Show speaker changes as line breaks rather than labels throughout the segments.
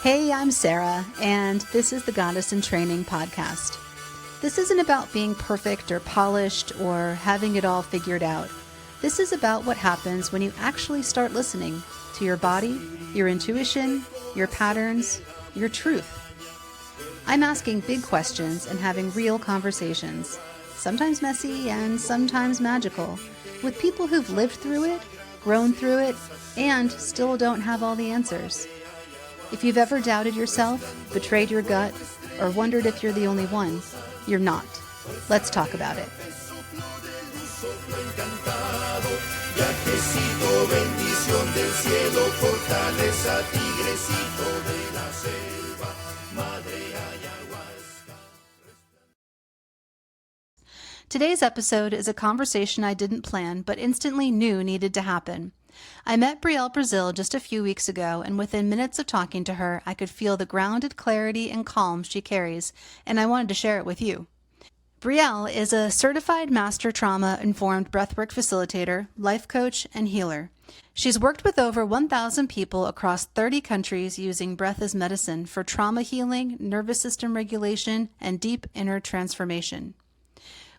Hey, I'm Sarah, and this is the Goddess in Training podcast. This isn't about being perfect or polished or having it all figured out. This is about what happens when you actually start listening to your body, your intuition, your patterns, your truth. I'm asking big questions and having real conversations, sometimes messy and sometimes magical, with people who've lived through it, grown through it, and still don't have all the answers. If you've ever doubted yourself, betrayed your gut, or wondered if you're the only one, you're not. Let's talk about it. Today's episode is a conversation I didn't plan, but instantly knew needed to happen. I met Brielle Brasil just a few weeks ago, and within minutes of talking to her, I could feel the grounded clarity and calm she carries, and I wanted to share it with you. Brielle is a certified master trauma-informed breathwork facilitator, life coach, and healer. She's worked with over 1,000 people across 30 countries using breath as medicine for trauma healing, nervous system regulation, and deep inner transformation.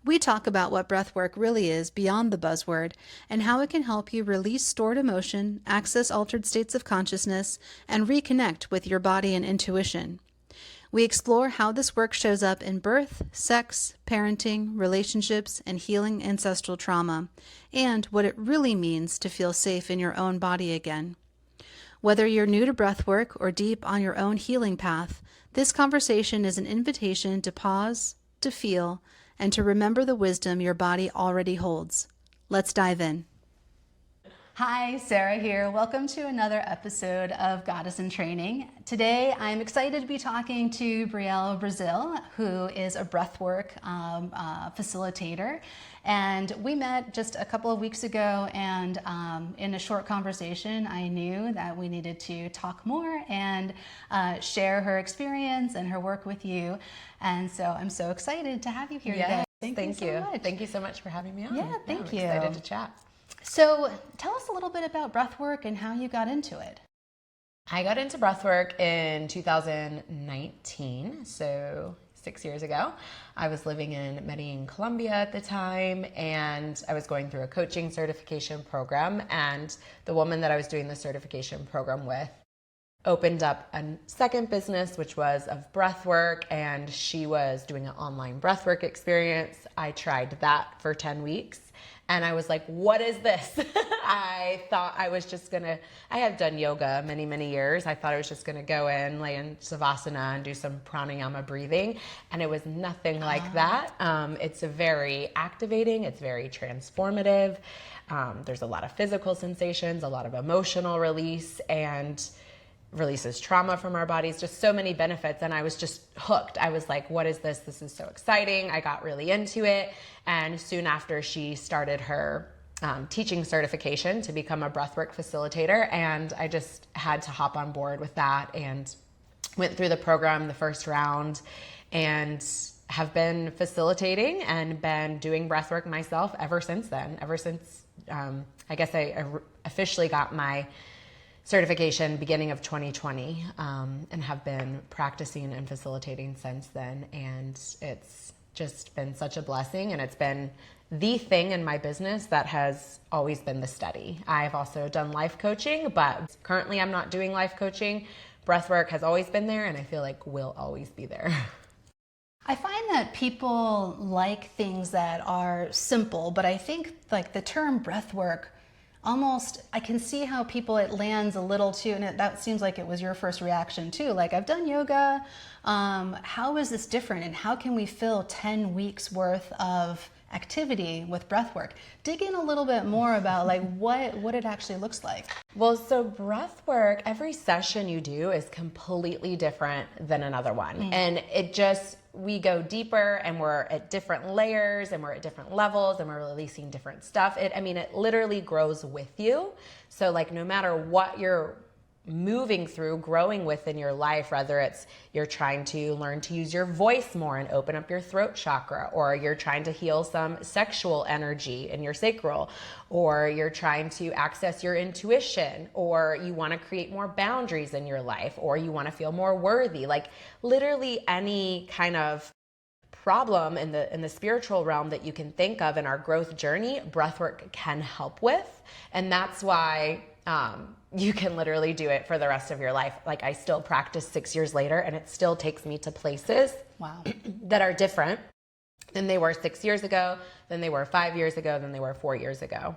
We talk about what breathwork really is beyond the buzzword and how it can help you release stored emotion, access altered states of consciousness, and reconnect with your body and intuition. We explore how this work shows up in birth, sex, parenting, relationships, and healing ancestral trauma, and what it really means to feel safe in your own body again. Whether you're new to breathwork or deep on your own healing path, this conversation is an invitation to pause, to feel, and to remember the wisdom your body already holds. Let's dive in. Hi, Sarah here. Welcome to another episode of Goddess in Training. Today, I'm excited to be talking to Brielle Brasil, who is a breathwork facilitator. And we met just a couple of weeks ago, and in a short conversation, I knew that we needed to talk more and share her experience and her work with you. And so I'm so excited to have you here today.
Thank you so much. Thank you so much for having me on.
Yeah, thank you.
I'm excited to chat.
So tell us a little bit about breathwork and how you got into it.
I got into breathwork in 2019, so 6 years ago. I was living in Medellin, Colombia at the time, and I was going through a coaching certification program, and the woman that I was doing the certification program with opened up a second business, which was of breathwork, and she was doing an online breathwork experience. I tried that for 10 weeks. And I was like, what is this? I thought I was just I had done yoga many, many years. I thought I was just gonna go in, lay in savasana and do some pranayama breathing. And it was nothing like that. It's very activating. It's very transformative. There's a lot of physical sensations, a lot of emotional release, and releases trauma from our bodies, just so many benefits. And I was just hooked. I was like, what is this? This is so exciting. I got really into it. And soon after, she started her teaching certification to become a breathwork facilitator. And I just had to hop on board with that and went through the program, the first round, and have been facilitating and been doing breathwork myself ever since then. Ever since, I guess I officially got my certification beginning of 2020, and have been practicing and facilitating since then. And it's just been such a blessing, and it's been the thing in my business that has always been the study. I've also done life coaching, but currently I'm not doing life coaching. Breathwork has always been there, and I feel like will always be there.
I find that people like things that are simple, but I think like the term breathwork, almost, I can see how it lands a little too, and that seems like it was your first reaction too. Like, I've done yoga, how is this different, and how can we fill 10 weeks worth of activity with breathwork? Dig in a little bit more about like what it actually looks like.
Well, so breathwork, every session you do is completely different than another one. And we go deeper, and we're at different layers, and we're at different levels, and we're releasing different stuff. It literally grows with you. So like, no matter what you're moving through, growing within your life, whether it's you're trying to learn to use your voice more and open up your throat chakra, or you're trying to heal some sexual energy in your sacral, or you're trying to access your intuition, or you want to create more boundaries in your life, or you want to feel more worthy, like literally any kind of problem in the spiritual realm that you can think of in our growth journey, breathwork can help with. And that's why you can literally do it for the rest of your life. Like, I still practice 6 years later, and it still takes me to places that are different than they were 6 years ago, than they were 5 years ago, than they were 4 years ago.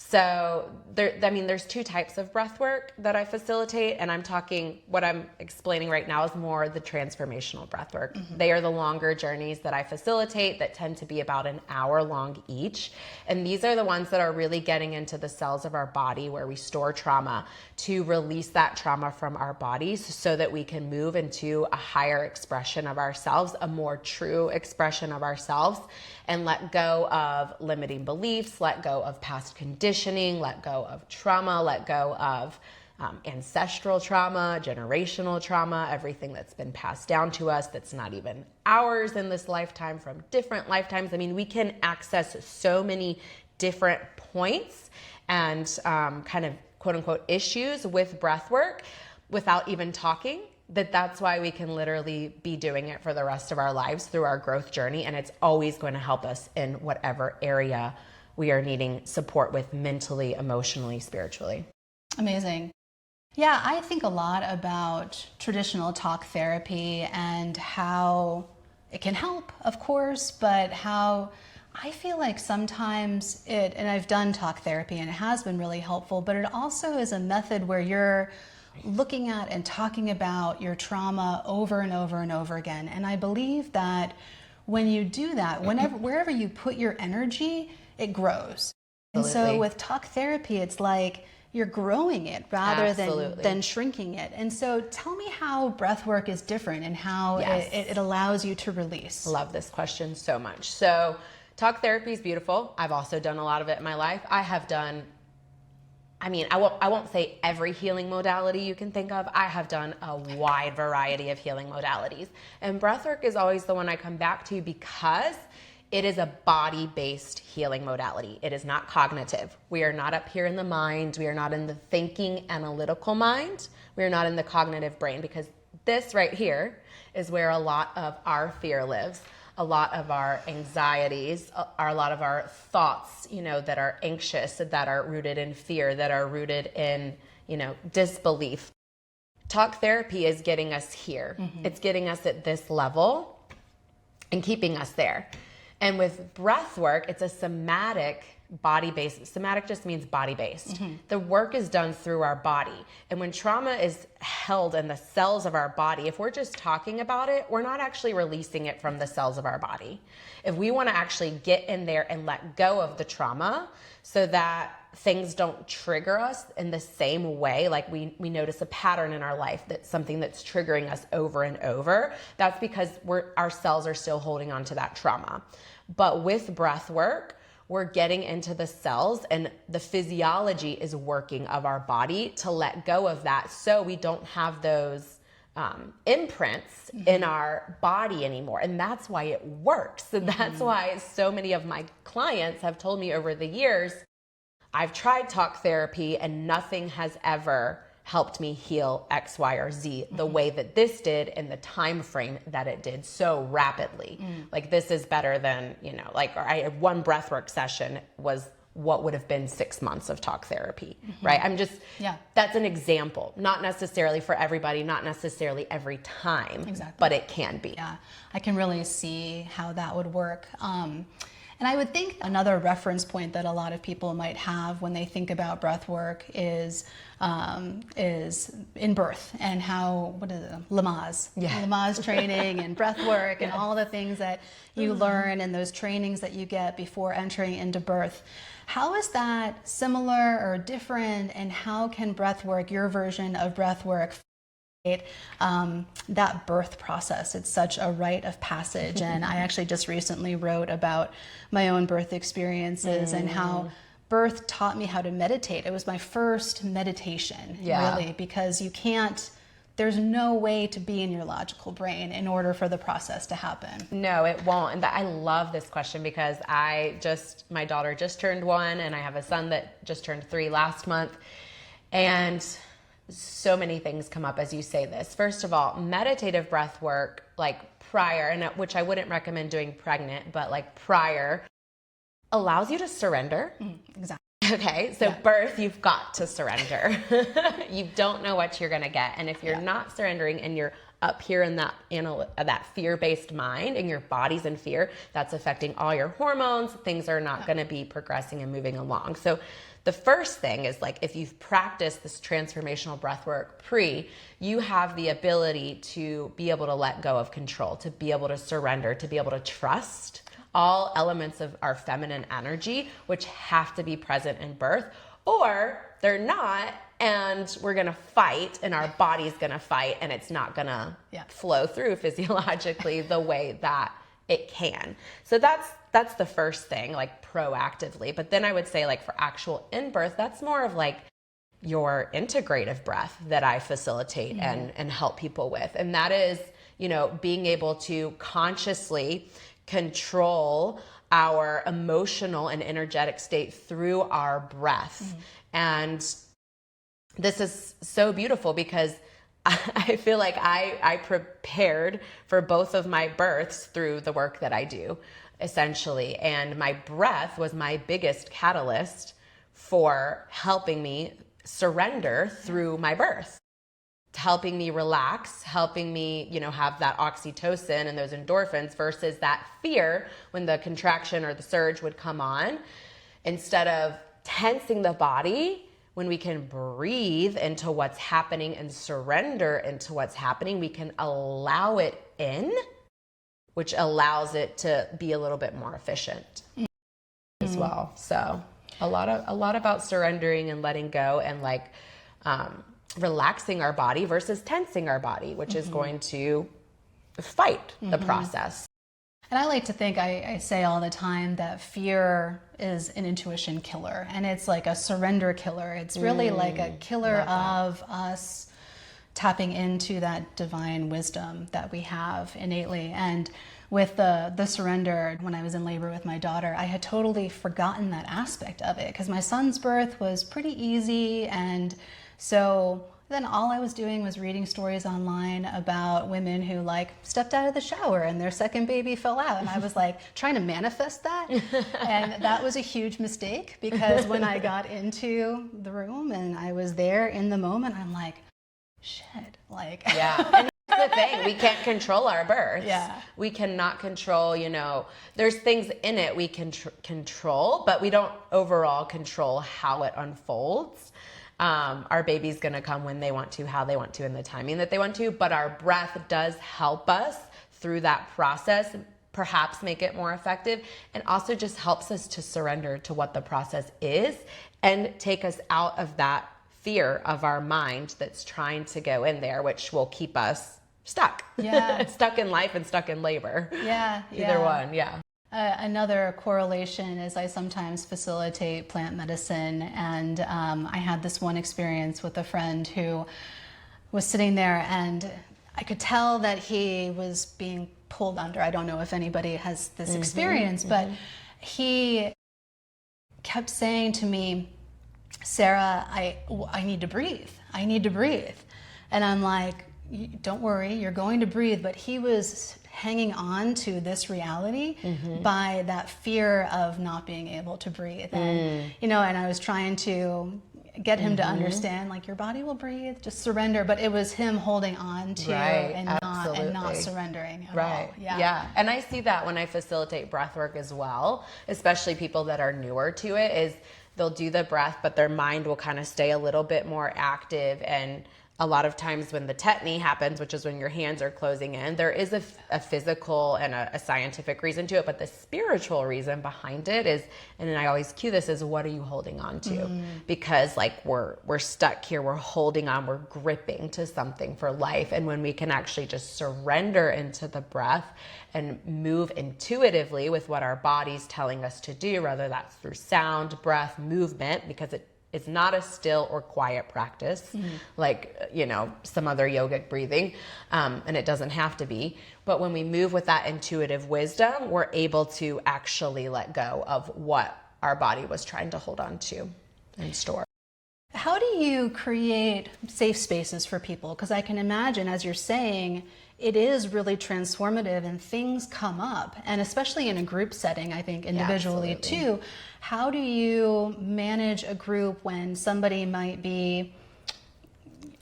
So there's two types of breath work that I facilitate, and I'm talking, what I'm explaining right now is more the transformational breath work. Mm-hmm. They are the longer journeys that I facilitate that tend to be about an hour long each. And these are the ones that are really getting into the cells of our body where we store trauma, to release that trauma from our bodies so that we can move into a higher expression of ourselves, a more true expression of ourselves, and let go of limiting beliefs, let go of past conditioning, let go of trauma, let go of ancestral trauma, generational trauma, everything that's been passed down to us that's not even ours in this lifetime from different lifetimes. I mean, we can access so many different points and kind of quote unquote issues with breath work without even talking. That's why we can literally be doing it for the rest of our lives through our growth journey. And it's always going to help us in whatever area we are needing support with, mentally, emotionally, spiritually.
Amazing. Yeah, I think a lot about traditional talk therapy and how it can help, of course, but how I feel like sometimes and I've done talk therapy and it has been really helpful, but it also is a method where you're looking at and talking about your trauma over and over and over again. And I believe that when you do that, wherever you put your energy, it grows. Absolutely. And so with talk therapy, it's like you're growing it rather than shrinking it. And so tell me how breath work is different and how it allows you to release.
Love this question so much. So talk therapy is beautiful. I've also done a lot of it in my life. I have done, I won't say every healing modality you can think of. I have done a wide variety of healing modalities. And breathwork is always the one I come back to because it is a body-based healing modality. It is not cognitive. We are not up here in the mind. We are not in the thinking, analytical mind. We are not in the cognitive brain, because this right here is where a lot of our fear lives. A lot of our anxieties, a lot of our thoughts, that are anxious, that are rooted in fear, that are rooted in, disbelief. Talk therapy is getting us here. Mm-hmm. It's getting us at this level and keeping us there. And with breath work, it's a somatic body-based. Somatic just means body-based. Mm-hmm. The work is done through our body. And when trauma is held in the cells of our body, if we're just talking about it, we're not actually releasing it from the cells of our body. If we want to actually get in there and let go of the trauma so that things don't trigger us in the same way, like we notice a pattern in our life, that's something that's triggering us over and over, that's because our cells are still holding on to that trauma. But with breath work, we're getting into the cells and the physiology is working of our body to let go of that, so we don't have those imprints in our body anymore. And that's why it works. And that's why so many of my clients have told me over the years, I've tried talk therapy and nothing has ever helped me heal X, Y, or Z the way that this did in the time frame that it did so rapidly. Like, this is better than, one breathwork session was what would have been 6 months of talk therapy, right? That's an example, not necessarily for everybody, not necessarily every time, but it can be.
Yeah, I can really see how that would work. And I would think another reference point that a lot of people might have when they think about breath work is in birth, and how, Lamaze. Yeah. Lamaze training and breath work and all the things that you learn and those trainings that you get before entering into birth. How is that similar or different, and how can breath work, your version of breath work, that birth process? It's such a rite of passage. And I actually just recently wrote about my own birth experiences and how birth taught me how to meditate. It was my first meditation, really, because there's no way to be in your logical brain in order for the process to happen.
No, it won't. And I love this question because my daughter just turned 1 and I have a son that just turned 3 last month. And so many things come up as you say this. First of all, meditative breath work, like prior, and which I wouldn't recommend doing pregnant, but like prior, allows you to surrender.
Exactly.
Okay, so birth, you've got to surrender. You don't know what you're going to get. And if you're not surrendering and you're up here in that fear-based mind and your body's in fear, that's affecting all your hormones. Things are not going to be progressing and moving along. So the first thing is, like, if you've practiced this transformational breath work you have the ability to be able to let go of control, to be able to surrender, to be able to trust all elements of our feminine energy, which have to be present in birth, or they're not, and we're gonna fight, and our body's gonna fight, and it's not gonna flow through physiologically the way that it can. So that's the first thing, like proactively. But then I would say, like, for actual in-birth, that's more of like your integrative breath that I facilitate and help people with. And that is, being able to consciously control our emotional and energetic state through our breath. And this is so beautiful because I feel like I prepared for both of my births through the work that I do, essentially. And my breath was my biggest catalyst for helping me surrender through my birth. Helping me relax, helping me, have that oxytocin and those endorphins versus that fear when the contraction or the surge would come on. Instead of tensing the body, when we can breathe into what's happening and surrender into what's happening, we can allow it in, which allows it to be a little bit more efficient as well. So a lot about surrendering and letting go and relaxing our body versus tensing our body, which is going to fight the process.
And I like to think, I say all the time that fear is an intuition killer, and it's like a surrender killer. It's really like a killer of us tapping into that divine wisdom that we have innately. And with the surrender, when I was in labor with my daughter, I had totally forgotten that aspect of it because my son's birth was pretty easy. And so then all I was doing was reading stories online about women who stepped out of the shower and their second baby fell out. And I was trying to manifest that. And that was a huge mistake because when I got into the room and I was there in the moment, I'm like, shit,
Yeah. And that's the thing. We can't control our births.
Yeah.
We cannot control, there's things in it we can control, but we don't overall control how it unfolds. Our baby's going to come when they want to, how they want to, and the timing that they want to. But our breath does help us through that process, perhaps make it more effective, and also just helps us to surrender to what the process is and take us out of that fear of our mind that's trying to go in there, which will keep us stuck.
Yeah.
Stuck in life and stuck in labor.
Yeah.
Either one. Yeah.
Another correlation is I sometimes facilitate plant medicine, and I had this one experience with a friend who was sitting there and I could tell that he was being pulled under. I don't know if anybody has this experience, but he kept saying to me, Sarah, I need to breathe. I need to breathe. And I'm like, don't worry, you're going to breathe. But he was hanging on to this reality by that fear of not being able to breathe. And, and I was trying to get him to understand, your body will breathe, just surrender. But it was him holding on to and not surrendering at all.
Yeah. And I see that when I facilitate breath work as well, especially people that are newer to it, is they'll do the breath, but their mind will kind of stay a little bit more active and a lot of times when the tetany happens, which is when your hands are closing in, there is a physical and a scientific reason to it, but the spiritual reason behind it is, and I always cue this, is what are you holding on to? Because like we're stuck here, we're holding on, we're gripping to something for life. And when we can actually just surrender into the breath and move intuitively with what our body's telling us to do, whether that's through sound, breath, movement, because it's not a still or quiet practice like, some other yogic breathing, and it doesn't have to be. But when we move with that intuitive wisdom, we're able to actually let go of what our body was trying to hold on to and store.
How do you create safe spaces for people? Because I can imagine, as you're saying, it is really transformative and things come up, and especially in a group setting, I think individually too. How do you manage a group when somebody might be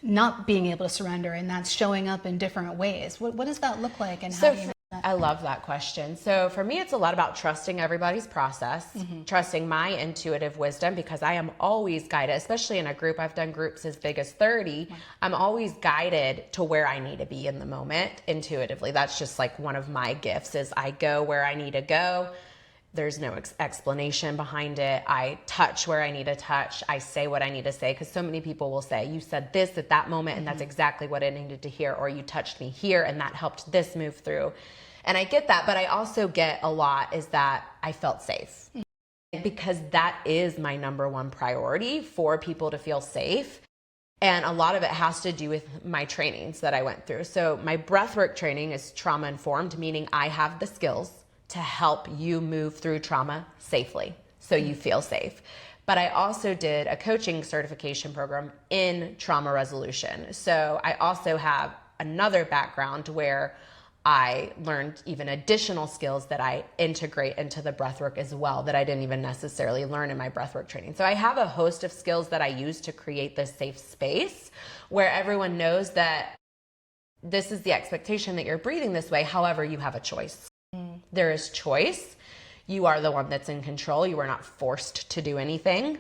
not being able to surrender and that's showing up in different ways? What does that look like, and how do you manage that?
I love that question. So for me, it's a lot about trusting everybody's process, trusting my intuitive wisdom, because I am always guided, especially in a group. I've done groups as big as 30. I'm always guided to where I need to be in the moment intuitively. That's just like one of my gifts, is I go where I need to go. There's no explanation behind it. I touch where I need to touch. I say what I need to say, because so many people will say, you said this at that moment, and that's exactly what I needed to hear, or you touched me here and that helped this move through. And I get that, but I also get a lot is that I felt safe, because that is my number one priority, for people to feel safe. And a lot of it has to do with my trainings that I went through. So my breathwork training is trauma informed, meaning I have the skills to help you move through trauma safely so you feel safe. But I also did a coaching certification program in trauma resolution. So I also have another background where I learned even additional skills that I integrate into the breathwork as well, that I didn't even necessarily learn in my breathwork training. So I have a host of skills that I use to create this safe space where everyone knows that this is the expectation, that you're breathing this way. However, you have a choice. There is choice. You are the one that's in control. You are not forced to do anything.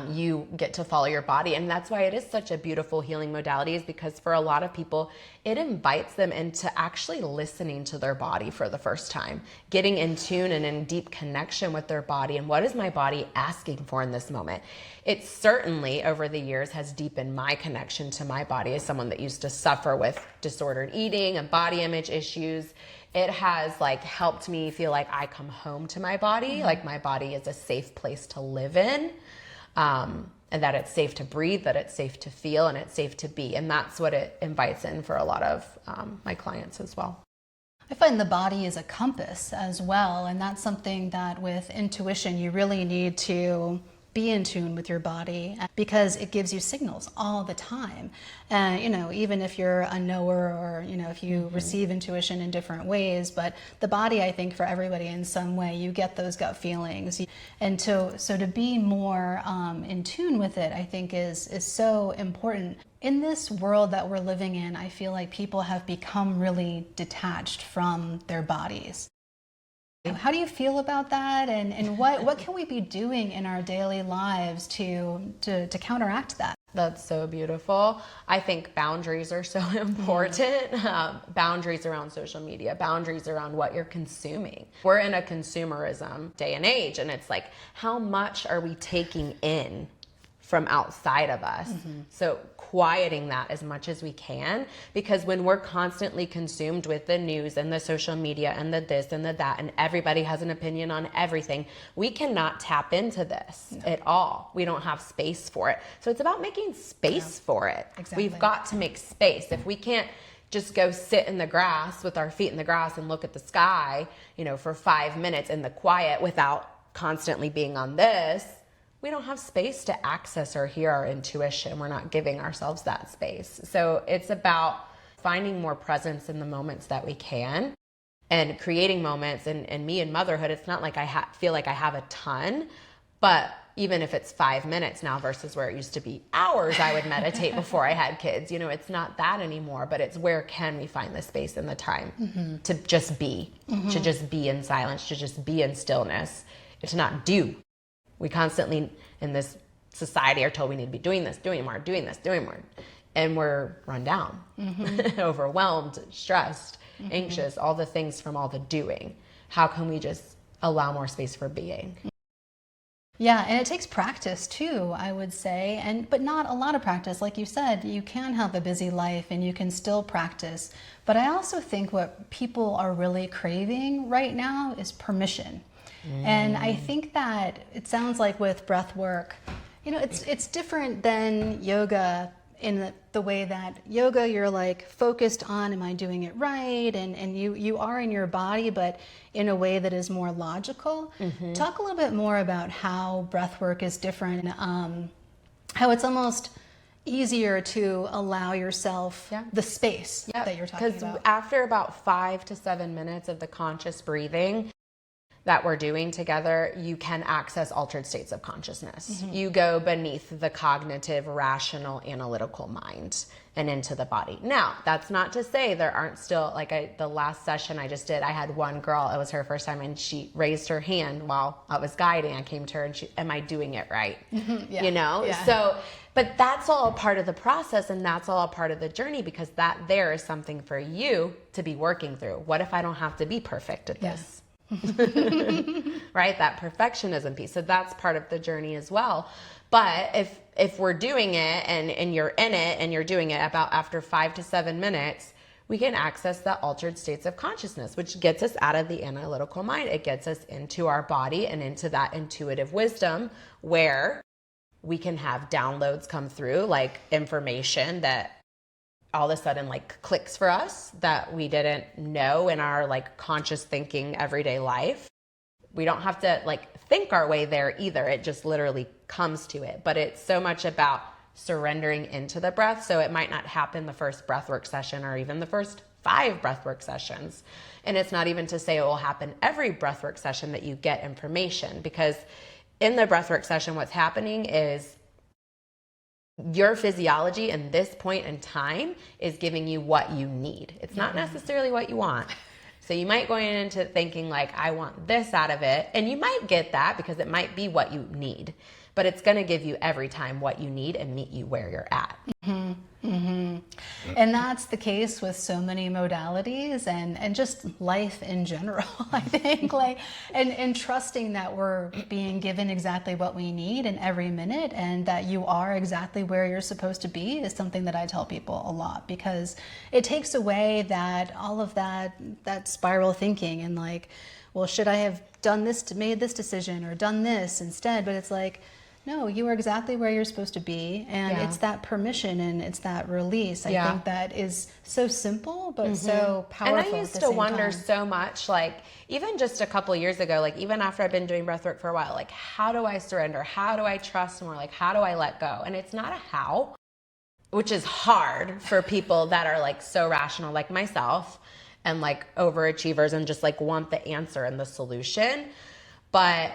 You get to follow your body. And that's why it is such a beautiful healing modality, is because for a lot of people, it invites them into actually listening to their body for the first time, getting in tune and in deep connection with their body. And what is my body asking for in this moment? It certainly over the years has deepened my connection to my body as someone that used to suffer with disordered eating and body image issues. It has helped me feel like I come home to my body, like my body is a safe place to live in. And that it's safe to breathe, that it's safe to feel, and it's safe to be. And that's what it invites in for a lot of my clients as well.
I find the body is a compass as well. And that's something that with intuition, you really need to be in tune with your body, because it gives you signals all the time. And, even if you're a knower, or, if you receive intuition in different ways, but the body, I think for everybody in some way, you get those gut feelings. And so to be more in tune with it, I think is so important. In this world that we're living in, I feel like people have become really detached from their bodies. How do you feel about that, and what can we be doing in our daily lives to counteract that?
That's so beautiful. I think boundaries are so important. Boundaries around social media, boundaries around what you're consuming. We're in a consumerism day and age, and it's like, how much are we taking in from outside of us? So quieting that as much as we can, because when we're constantly consumed with the news and the social media and the this and the that, and everybody has an opinion on everything, we cannot tap into this at all. We don't have space for it. So it's about making space for it.
Exactly.
We've got to make space. If we can't just go sit in the grass with our feet in the grass and look at the sky, for 5 minutes in the quiet without constantly being on this, we don't have space to access or hear our intuition. We're not giving ourselves that space. So it's about finding more presence in the moments that we can, and creating moments. And me in motherhood, it's not like I feel like I have a ton, but even if it's 5 minutes now versus where it used to be hours, I would meditate before I had kids. It's not that anymore, but it's where can we find the space and the time to just be, to just be in silence, to just be in stillness, and to not do. We constantly in this society are told we need to be doing this, doing more, doing this, doing more. and we're run down, overwhelmed, stressed, anxious, all the things from all the doing. How can we just allow more space for being?
Yeah, and it takes practice too, I would say, but not a lot of practice. Like you said, you can have a busy life and you can still practice. But I also think what people are really craving right now is permission. And I think that it sounds like with breath work, it's different than yoga in the way that yoga, you're like focused on, am I doing it right? And you are in your body, but in a way that is more logical. Talk a little bit more about how breath work is different, how it's almost easier to allow yourself the space that you're talking about.
Because after about 5 to 7 minutes of the conscious breathing that we're doing together, you can access altered states of consciousness. You go beneath the cognitive, rational, analytical mind and into the body. Now, that's not to say there aren't still, the last session I just did, I had one girl, it was her first time, and she raised her hand while I was guiding. I came to her and am I doing it right? So, but that's all a part of the process, and that's all a part of the journey, because that there is something for you to be working through. What if I don't have to be perfect at this? Right? That perfectionism piece. So that's part of the journey as well. But if we're doing it and you're in it and you're doing it about after 5 to 7 minutes, we can access the altered states of consciousness, which gets us out of the analytical mind. It gets us into our body and into that intuitive wisdom where we can have downloads come through, like information that all of a sudden clicks for us that we didn't know in our conscious thinking everyday life. We don't have to think our way there either. It just literally comes to it. But it's so much about surrendering into the breath. So it might not happen the first breathwork session or even the first 5 breathwork sessions. And it's not even to say it will happen every breathwork session that you get information, because in the breathwork session, what's happening is your physiology in this point in time is giving you what you need. It's not necessarily what you want. So you might go into thinking I want this out of it, and you might get that because it might be what you need, but it's going to give you every time what you need and meet you where you're at.
And that's the case with so many modalities and just life in general, I think, and trusting that we're being given exactly what we need in every minute, and that you are exactly where you're supposed to be is something that I tell people a lot, because it takes away all of that spiral thinking and well, should I have done this, made this decision or done this instead? But it's no, you are exactly where you're supposed to be. And it's that permission and it's that release. I think that is so simple, but so powerful.
And I used to wonder so much, even just a couple years ago, even after I've been doing breathwork for a while, how do I surrender? How do I trust more? How do I let go? And it's not a how, which is hard for people that are so rational like myself and overachievers and just want the answer and the solution. But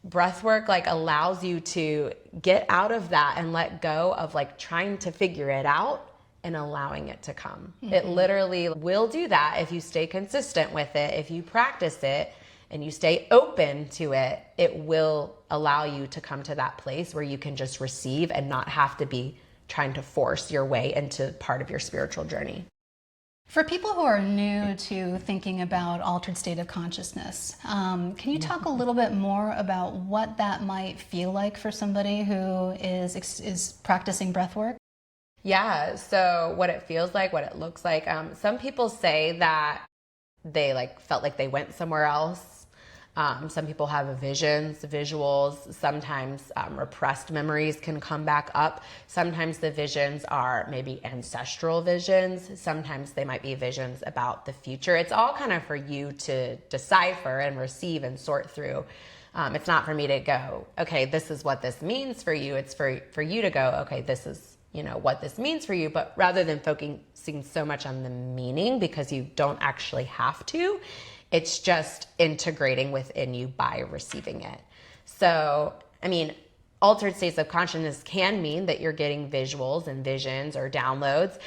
breathwork allows you to get out of that and let go of trying to figure it out and allowing it to come. It literally will do that if you stay consistent with it. If you practice it and you stay open to it, it will allow you to come to that place where you can just receive and not have to be trying to force your way into part of your spiritual journey.
For people who are new to thinking about altered state of consciousness, can you talk a little bit more about what that might feel like for somebody who is practicing breath work?
Yeah, so what it feels like, what it looks like. Some people say that they felt like they went somewhere else. Some people have visions, visuals. Sometimes repressed memories can come back up. Sometimes the visions are maybe ancestral visions. Sometimes they might be visions about the future. It's all kind of for you to decipher and receive and sort through. It's not for me to go, okay, this is what this means for you. It's for you to go, okay, this is what this means for you. But rather than focusing so much on the meaning, because you don't actually have to, it's just integrating within you by receiving it. So, altered states of consciousness can mean that you're getting visuals and visions or downloads.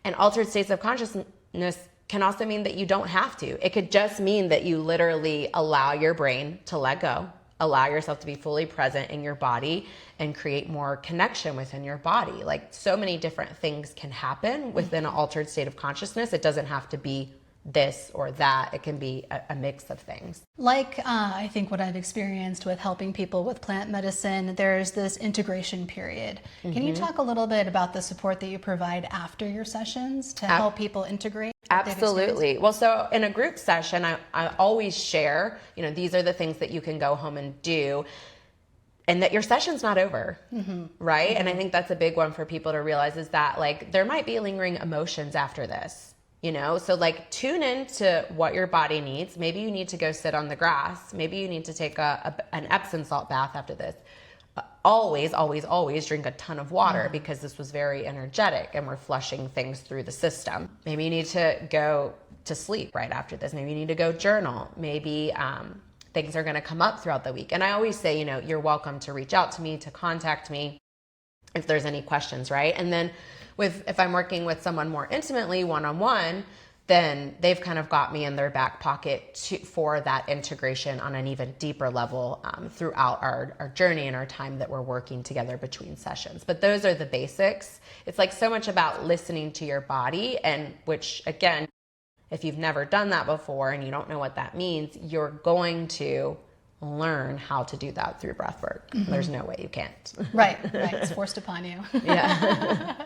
And altered states of consciousness can also mean that you don't have to. It could just mean that you literally allow your brain to let go allow yourself to be fully present in your body and create more connection within your body. Like, so many different things can happen within an altered state of consciousness. It doesn't have to be this or that. It can be a mix of things.
Like, I think what I've experienced with helping people with plant medicine, there's this integration period. Can you talk a little bit about the support that you provide after your sessions to help people integrate?
Absolutely. Well, so in a group session, I always share, these are the things that you can go home and do, and that your session's not over, right? And I think that's a big one for people to realize, is that like there might be lingering emotions after this. So like tune into what your body needs. Maybe you need to go sit on the grass. Maybe you need to take an Epsom salt bath after this. Always, always, always drink a ton of water, because this was very energetic and we're flushing things through the system. Maybe you need to go to sleep right after this. Maybe you need to go journal. Maybe things are going to come up throughout the week. And I always say, you're welcome to reach out to me, to contact me if there's any questions, right? And then if I'm working with someone more intimately, one-on-one, then they've kind of got me in their back pocket for that integration on an even deeper level throughout our journey and our time that we're working together between sessions. But those are the basics. It's like so much about listening to your body, and which, again, if you've never done that before and you don't know what that means, you're going to learn how to do that through breathwork. There's no way you can't.
Right. It's forced upon you.
Yeah.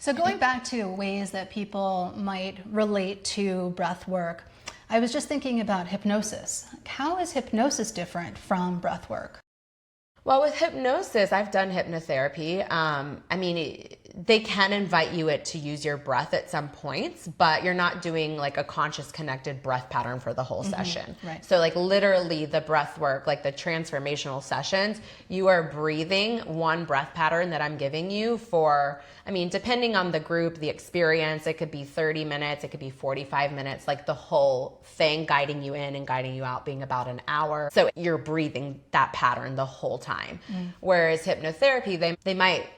So going back to ways that people might relate to breath work, I was just thinking about hypnosis. How is hypnosis different from breath work?
Well, with hypnosis, I've done hypnotherapy. They can invite you to use your breath at some points, but you're not doing like a conscious connected breath pattern for the whole session.
Right.
So like literally the breath work, like the transformational sessions, you are breathing one breath pattern that I'm giving you for, depending on the group, the experience, it could be 30 minutes, it could be 45 minutes, like the whole thing, guiding you in and guiding you out being about an hour. So you're breathing that pattern the whole time. Whereas hypnotherapy, they might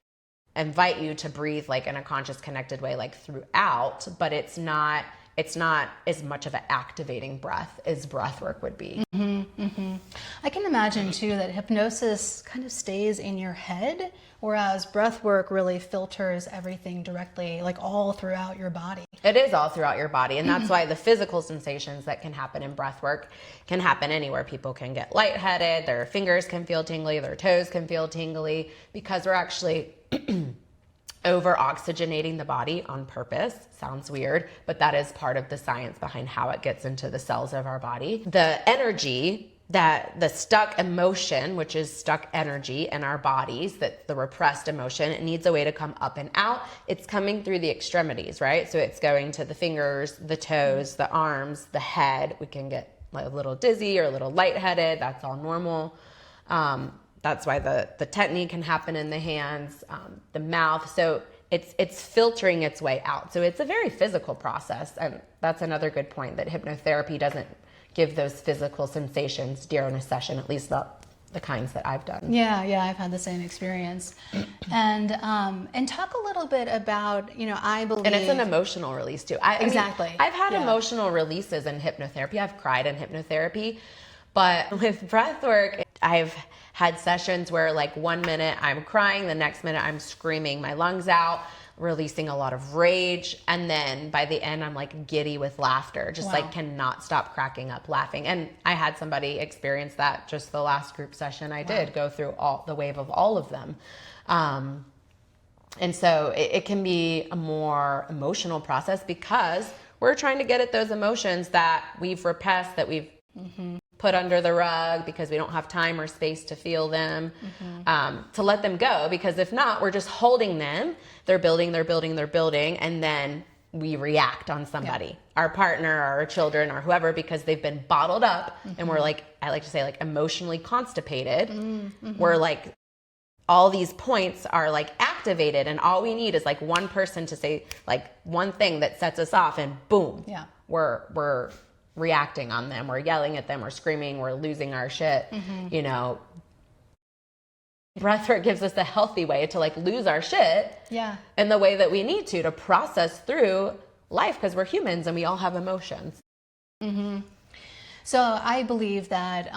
invite you to breathe like in a conscious connected way, like throughout, but it's not as much of an activating breath as breath work would be.
I can imagine too that hypnosis kind of stays in your head, whereas breath work really filters everything directly, like all throughout your body.
It is all throughout your body, and that's why the physical sensations that can happen in breath work can happen anywhere. People can get lightheaded, their fingers can feel tingly, their toes can feel tingly, because we're actually over oxygenating the body on purpose. Sounds weird, but that is part of the science behind how it gets into the cells of our body. The energy, that the stuck emotion, which is stuck energy in our bodies, that the repressed emotion, it needs a way to come up and out. It's coming through the extremities, right? So it's going to the fingers, the toes, the arms, the head. We can get a little dizzy or a little lightheaded. That's all normal. That's why the tetany can happen in the hands, the mouth. So it's filtering its way out. So it's a very physical process. And that's another good point, that hypnotherapy doesn't give those physical sensations during a session, at least not the kinds that I've done.
Yeah, I've had the same experience. And talk a little bit about, I believe...
And it's an emotional release too.
Exactly.
I've had emotional releases in hypnotherapy. I've cried in hypnotherapy. But with breath work, I've had sessions where like 1 minute I'm crying, the next minute I'm screaming my lungs out, releasing a lot of rage. And then by the end, I'm like giddy with laughter, just like cannot stop cracking up laughing. And I had somebody experience that just the last group session I did, go through all the wave of all of them. And so it can be a more emotional process, because we're trying to get at those emotions that we've repressed, that we've put under the rug because we don't have time or space to feel them, to let them go. Because if not, we're just holding them. They're building, and then we react on somebody, our partner, or our children, or whoever, because they've been bottled up, and we're like, I like to say, like emotionally constipated. We're like, all these points are like activated, and all we need is like one person to say like one thing that sets us off, and boom, we're reacting on them, we're yelling at them, we're screaming, we're losing our shit. Breathwork gives us a healthy way to like lose our shit in the way that we need to process through life, because we're humans and we all have emotions.
So I believe that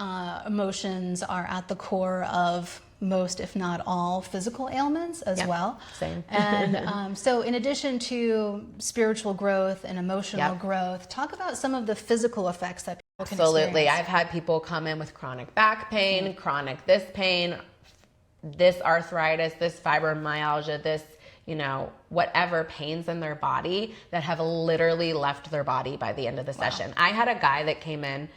emotions are at the core of most, if not all, physical ailments as well.
Same.
And so in addition to spiritual growth and emotional growth, talk about some of the physical effects that people can
Absolutely.
experience.
I've had people come in with chronic back pain, chronic this pain, this arthritis, this fibromyalgia, this, whatever pains in their body that have literally left their body by the end of the session. I had a guy that came in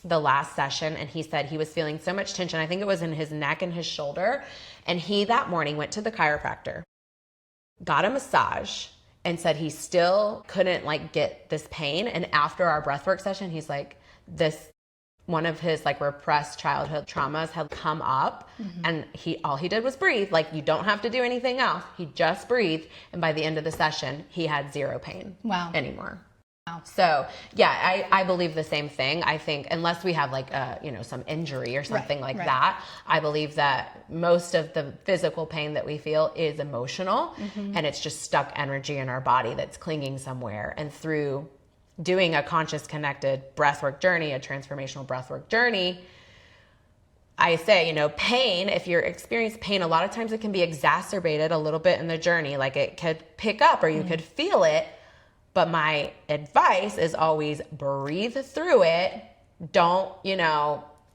the last session, and he said he was feeling so much tension. I think it was in his neck and his shoulder. And he that morning went to the chiropractor, got a massage, and said he still couldn't get this pain. And after our breathwork session, he's like, one of his repressed childhood traumas had come up, and all he did was breathe. You don't have to do anything else. He just breathed. And by the end of the session, he had zero pain anymore. Wow. So yeah, I believe the same thing. I think unless we have some injury or something that, I believe that most of the physical pain that we feel is emotional, and it's just stuck energy in our body that's clinging somewhere. And through doing a conscious connected breathwork journey, a transformational breathwork journey, I say, pain, if you're experiencing pain, a lot of times it can be exacerbated a little bit in the journey. It could pick up or you could feel it. But my advice is always breathe through it. Don't,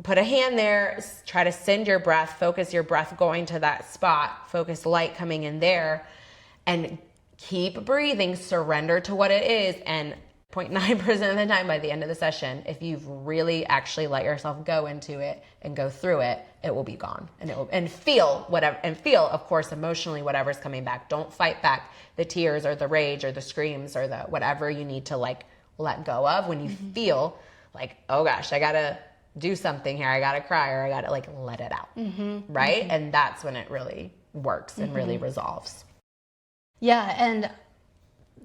put a hand there, try to send your breath, focus your breath going to that spot, focus light coming in there, and keep breathing, surrender to what it is. And 0.9% of the time by the end of the session, if you've really actually let yourself go into it and go through it, it will be gone. And feel whatever, and feel, of course, emotionally whatever's coming back. Don't fight back the tears or the rage or the screams or the whatever you need to let go of when you feel oh gosh, I gotta do something here, I gotta cry, or I gotta let it out. Right? And that's when it really works and really resolves.
Yeah, and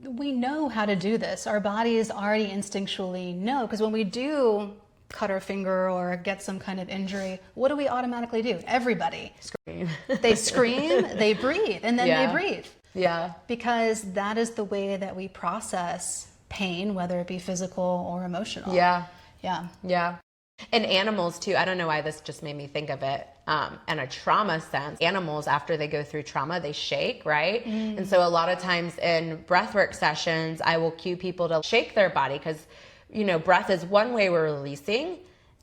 we know how to do this. Our bodies already instinctually know, because when we do cut our finger or get some kind of injury, what do we automatically do? Everybody
Scream.
They scream, they breathe, and then they breathe.
Yeah.
Because that is the way that we process pain, whether it be physical or emotional.
Yeah.
Yeah.
Yeah. And animals too. I don't know why this just made me think of it. In a trauma sense, animals, after they go through trauma, they shake, right? And so a lot of times in breathwork sessions, I will cue people to shake their body because, breath is one way we're releasing.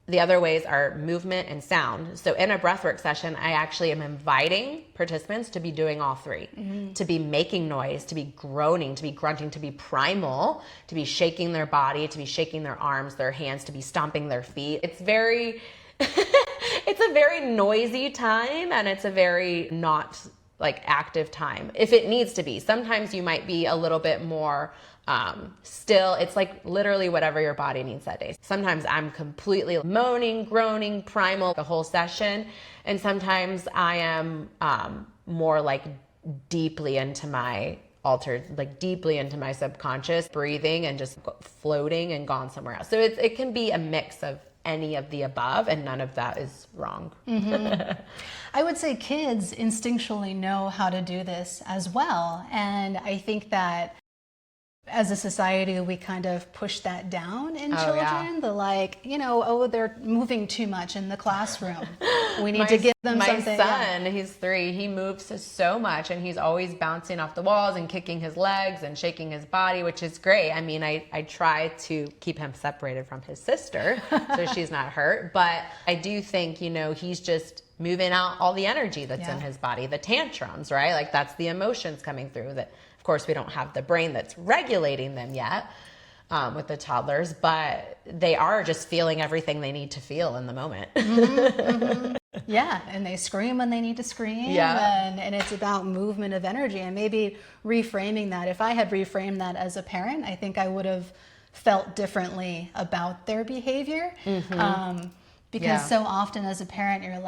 The other ways are movement and sound. So in a breathwork session, I actually am inviting participants to be doing all three, to be making noise, to be groaning, to be grunting, to be primal, to be shaking their body, to be shaking their arms, their hands, to be stomping their feet. It's it's a very noisy time, and it's a very not active time if it needs to be. Sometimes you might be a little bit more still. It's literally whatever your body needs that day. Sometimes I'm completely moaning, groaning, primal the whole session. And sometimes I am more deeply into my altered, deeply into my subconscious, breathing and just floating and gone somewhere else. So it can be a mix of any of the above, and none of that is wrong.
I would say kids instinctually know how to do this as well. And I think that as a society, we kind of push that down in children. Yeah. They're moving too much in the classroom. We need to give them something.
My son, he's 3, he moves so much, and he's always bouncing off the walls and kicking his legs and shaking his body, which is great. I mean, I try to keep him separated from his sister so she's not hurt. But I do think, he's just moving out all the energy that's in his body, the tantrums, right? That's the emotions coming through that. Of course, we don't have the brain that's regulating them yet with the toddlers, but they are just feeling everything they need to feel in the moment.
Yeah, and they scream when they need to scream.
Yeah.
And it's about movement of energy, and maybe reframing that. If I had reframed that as a parent, I think I would have felt differently about their behavior. Because so often as a parent, you're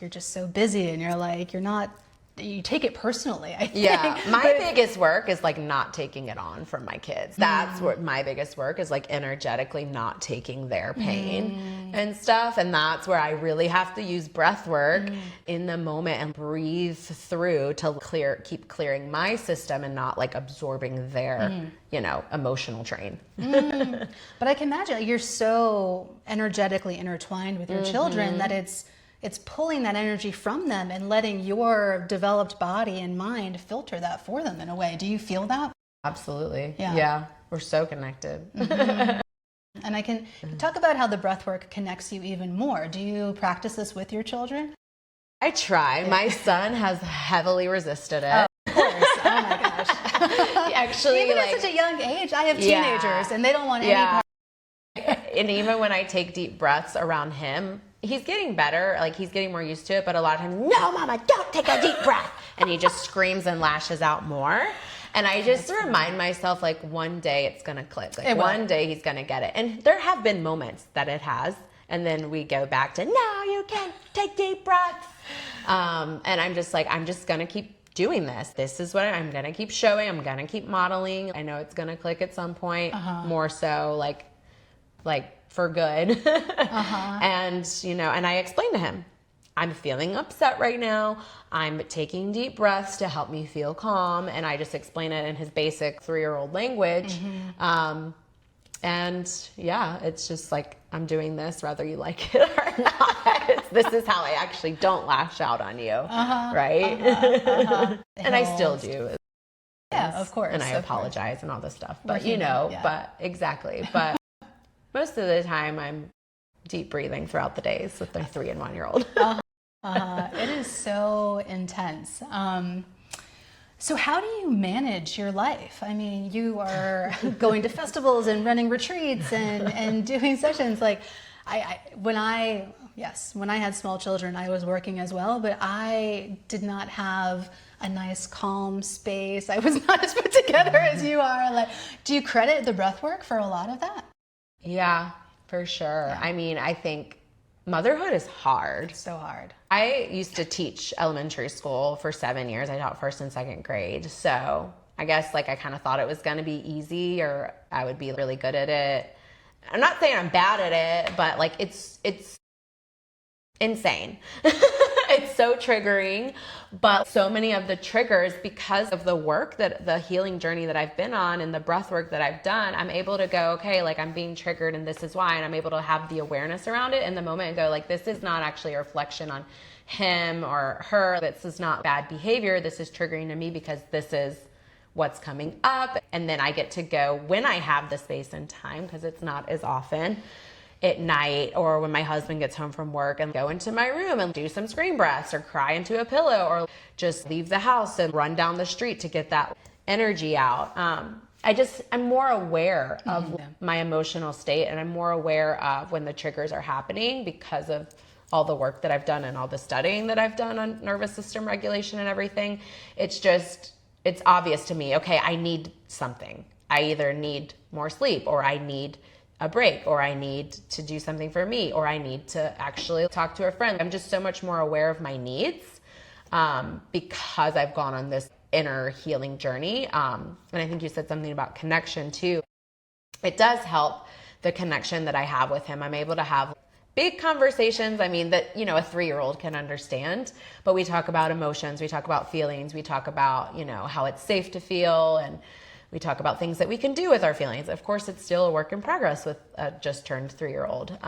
you're just so busy, and you're not you take it personally, I think.
Yeah. My biggest work is like not taking it on from my kids. That's what my biggest work is, like energetically not taking their pain and stuff. And that's where I really have to use breath work in the moment and breathe through to keep clearing my system and not like absorbing their, emotional train.
But I can imagine you're so energetically intertwined with your children that it's pulling that energy from them and letting your developed body and mind filter that for them in a way. Do you feel that?
Absolutely.
Yeah.
Yeah. We're so connected.
And I can talk about how the breath work connects you even more. Do you practice this with your children?
I try. My son has heavily resisted it.
Oh, of course. Oh my gosh.
Actually,
even at such a young age, I have teenagers and they don't want any part.
And even when I take deep breaths around him, he's getting better. Like he's getting more used to it. But a lot of times, no, mama, don't take a deep breath. And he just screams and lashes out more. And I just remind myself, like, one day it's going to click. Like one day he's going to get it. And there have been moments that it has. And then we go back to, no, you can't take deep breaths. And I'm just like, I'm just going to keep doing this. This is what I'm going to keep showing. I'm going to keep modeling. I know it's going to click at some point, more so like for good. And, and I explained to him, I'm feeling upset right now. I'm taking deep breaths to help me feel calm. And I just explain it in his basic 3-year-old language. And yeah, it's just like, I'm doing this whether you like it or not. This is how I actually don't lash out on you. Right. And I still do.
Yeah, of course.
And I apologize and all this stuff, but but exactly. But most of the time I'm deep breathing throughout the days with their 3 and 1 year old.
It is so intense. So how do you manage your life? I mean, you are going to festivals and running retreats and doing sessions. Like when I had small children, I was working as well, but I did not have a nice calm space. I was not as put together as you are. Like, do you credit the breath work for a lot of that?
Yeah, for sure. Yeah. I mean, I think motherhood is hard.
It's so hard.
I used to teach elementary school for 7 years. I taught 1st and 2nd grade. So I guess like I kind of thought it was going to be easy or I would be really good at it. I'm not saying I'm bad at it, but like it's insane. It's so triggering, but so many of the triggers, because of the work that the healing journey that I've been on and the breath work that I've done, I'm able to go, okay, like I'm being triggered and this is why, and I'm able to have the awareness around it in the moment and go like, this is not actually a reflection on him or her. This is not bad behavior. This is triggering to me because this is what's coming up. And then I get to go when I have the space and time, because it's not as often, at night or when my husband gets home from work, and go into my room and do some scream breaths or cry into a pillow or just leave the house and run down the street to get that energy out. I'm more aware of my emotional state, and I'm more aware of when the triggers are happening because of all the work that I've done and all the studying that I've done on nervous system regulation and everything. It's obvious to me, okay, I need something. I either need more sleep, or I need a break, or I need to do something for me, or I need to actually talk to a friend. I'm just so much more aware of my needs because I've gone on this inner healing journey. And I think you said something about connection too. It does help the connection that I have with him. I'm able to have big conversations. I mean, that, a 3-year-old can understand, but we talk about emotions, we talk about feelings, we talk about, how it's safe to feel, and we talk about things that we can do with our feelings. Of course, it's still a work in progress with a just turned 3-year-old.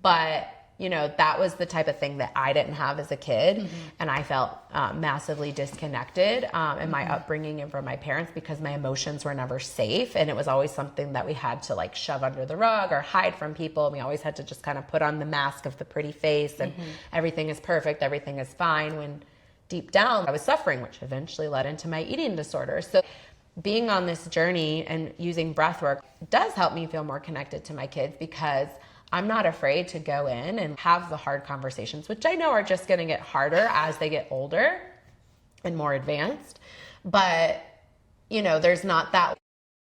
But, that was the type of thing that I didn't have as a kid. And I felt massively disconnected in my upbringing and from my parents, because my emotions were never safe. And it was always something that we had to like shove under the rug or hide from people. And we always had to just kind of put on the mask of the pretty face and everything is perfect, everything is fine, when deep down I was suffering, which eventually led into my eating disorder. So being on this journey and using breath work does help me feel more connected to my kids, because I'm not afraid to go in and have the hard conversations, which I know are just going to get harder as they get older and more advanced. But, there's not that,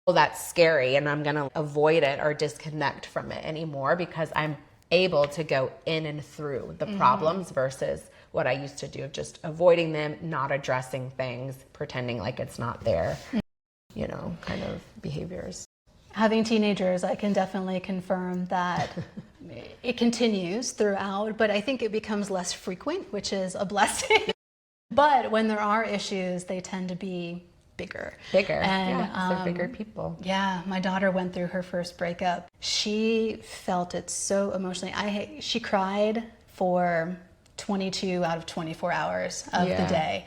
well, that's scary and I'm going to avoid it or disconnect from it anymore, because I'm able to go in and through the problems versus what I used to do of just avoiding them, not addressing things, pretending like it's not there, you know, kind of behaviors.
Having teenagers, I can definitely confirm that it continues throughout, but I think it becomes less frequent, which is a blessing. But when there are issues, they tend to be bigger.
And they're bigger people.
Yeah, my daughter went through her first breakup. She felt it so emotionally. She cried for 22 out of 24 hours of the day.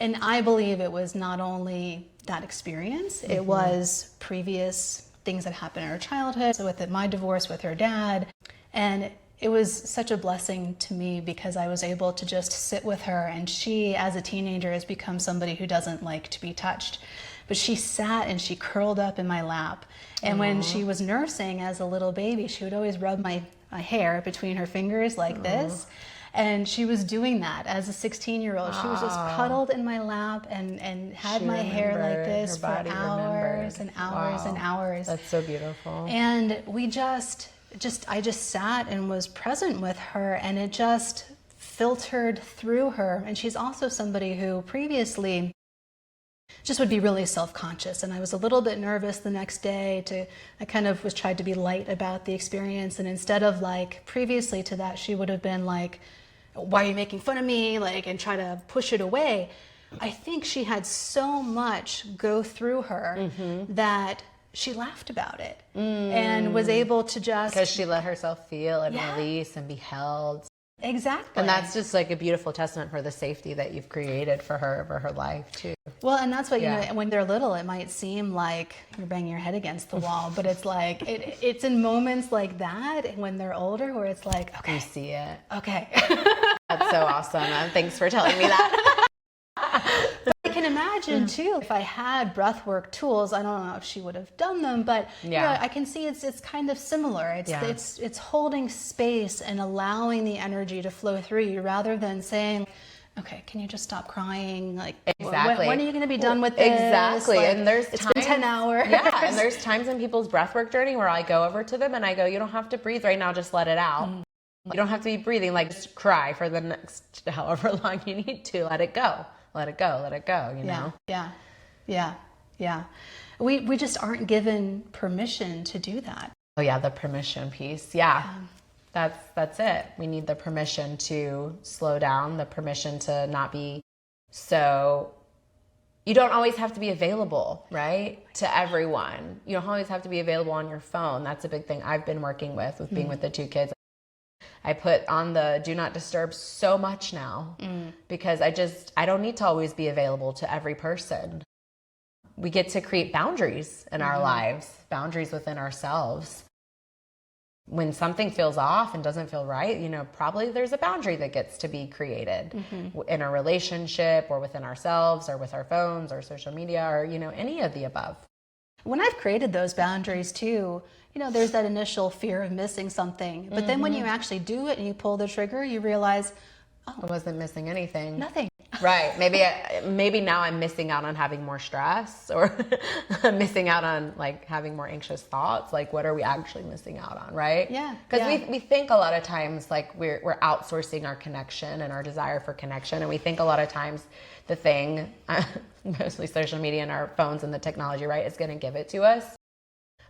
And I believe it was not only that experience, it was previous things that happened in her childhood. So with my divorce with her dad, and it was such a blessing to me because I was able to just sit with her, and she, as a teenager, has become somebody who doesn't like to be touched. But she sat and she curled up in my lap. And when she was nursing as a little baby, she would always rub my hair between her fingers like this. And she was doing that as a 16-year-old. She was just cuddled in my lap and had my hair like this for hours and hours and hours.
That's so beautiful.
And we I just sat and was present with her, and it just filtered through her. And she's also somebody who previously just would be really self-conscious, and I was a little bit nervous the next day. I kind of was tried to be light about the experience, and instead of like previously to that, she would have been like, why are you making fun of me? Like, and try to push it away. I think she had so much go through her that she laughed about it and was able to just...
Because she let herself feel and release and be held.
Exactly.
And that's just like a beautiful testament for the safety that you've created for her over her life too.
Well, and that's what, you know, when they're little, it might seem like you're banging your head against the wall, but it's like, it's in moments like that when they're older where it's like, okay.
You see it.
Okay.
That's so awesome. Thanks for telling me that.
I can imagine too, if I had breathwork tools, I don't know if she would have done them, but you know, I can see it's kind of similar. It's holding space and allowing the energy to flow through you rather than saying, okay, can you just stop crying? Like,
exactly.
When are you going to be done with this?
Exactly.
Like,
and there's
it's
times,
been 10 hours.
Yeah, and there's times in people's breathwork journey where I go over to them and I go, you don't have to breathe right now, just let it out. You don't have to be breathing, like just cry for the next however long you need to. Let it go. Let it go, let it go, you know?
Yeah. We just aren't given permission to do that.
Oh yeah, the permission piece. Yeah. That's it. We need the permission to slow down, the permission to not be so... You don't always have to be available, right? To everyone. You don't always have to be available on your phone. That's a big thing I've been working with being with the two kids. I put on the do not disturb so much now because I don't need to always be available to every person. We get to create boundaries in our lives, boundaries within ourselves. When something feels off and doesn't feel right, you know, probably there's a boundary that gets to be created in a relationship or within ourselves or with our phones or social media or, you know, any of the above.
When I've created those boundaries too, you know, there's that initial fear of missing something. But then when you actually do it and you pull the trigger, you realize, oh,
I wasn't missing anything.
Nothing.
Right. Maybe now I'm missing out on having more stress or I'm missing out on like having more anxious thoughts. Like what are we actually missing out on? Right.
Yeah.
Because we think a lot of times like we're outsourcing our connection and our desire for connection. And we think a lot of times the thing, mostly social media and our phones and the technology, right, is going to give it to us.